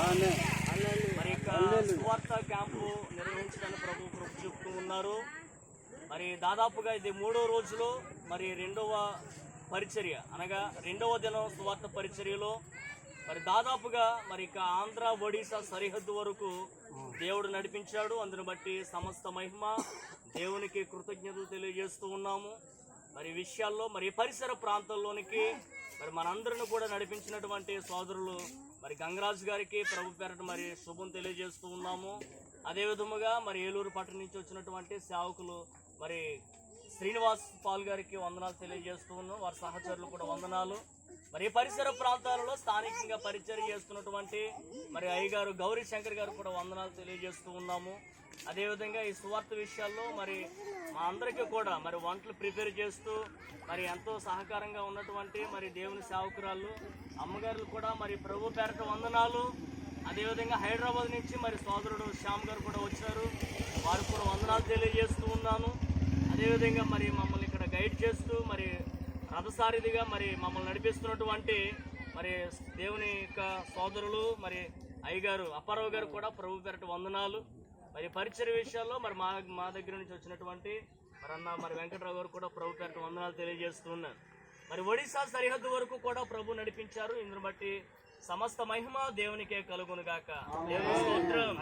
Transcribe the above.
మరి సువార్త క్యాంపు నిర్వహించడానికి ప్రభు చెప్తూ ఉన్నారు. మరి దాదాపుగా ఇది 3వ రోజులో మరి 2వ పరిచర్య అనగా 2వ దినం సువార్త పరిచర్యలో మరి దాదాపుగా మరి ఇక ఆంధ్ర ఒడిశా సరిహద్దు వరకు దేవుడు నడిపించాడు. అందుని బట్టి సమస్త మహిమ దేవునికి కృతజ్ఞతలు తెలియజేస్తూ ఉన్నాము. మరి విషయాల్లో మరి పరిసర ప్రాంతాల్లోనికి మరి మనందరిని కూడా నడిపించినటువంటి సోదరులు మరి గంగరాజు గారికి ప్రభు పేరట మరి శుభం తెలియజేస్తూ ఉన్నాము. అదేవిధముగా మరి ఏలూరు పట్టణం నుంచి వచ్చినటువంటి సేవకులు మరి శ్రీనివాస్ పాల్ గారికి వందనాలు తెలియజేస్తూ ఉన్నాం. వారి సహచరులు కూడా వందనాలు. మరి పరిసర ప్రాంతాలలో స్థానికంగా పరిచయం చేస్తున్నటువంటి మరి అయ్యగారు గౌరీ శంకర్ గారు కూడా వందనాలు తెలియజేస్తూ ఉన్నాము. అదేవిధంగా ఈ సువార్త విషయాల్లో మరి మా అందరికీ కూడా మరి వంటలు ప్రిపేర్ చేస్తూ మరి ఎంతో సహకారంగా ఉన్నటువంటి మరి దేవుని సేవకురాళ్ళు అమ్మగారులు కూడా మరి ప్రభు పేరట వందనాలు. అదేవిధంగా హైదరాబాద్ నుంచి మరి సోదరుడు శ్యామ్ గారు కూడా వచ్చారు. వారికి కూడా వందనాలు తెలియజేస్తూ ఉన్నాను. అదేవిధంగా మరి మమ్మల్ని ఇక్కడ గైడ్ చేస్తూ మరి రథసారిదిగా మరి మమ్మల్ని నడిపిస్తున్నటువంటి మరి దేవుని యొక్క సోదరులు మరి అయ్యగారు అప్పారావు గారు కూడా ప్రభు పేరట వందనాలు. మరి పరిచయ విషయాల్లో మరి మా దగ్గర నుంచి వచ్చినటువంటి మరి అన్న మరి వెంకటరావు గారు కూడా ప్రభు పేరట వందనాలు తెలియజేస్తూ ఉన్నారు. మరి ఒడిశా సరిహద్దు వరకు కూడా ప్రభు నడిపించారు. ఇందుని బట్టి సమస్త మహిమ దేవునికే కలుగును గాక. దేవుని స్తోత్రం.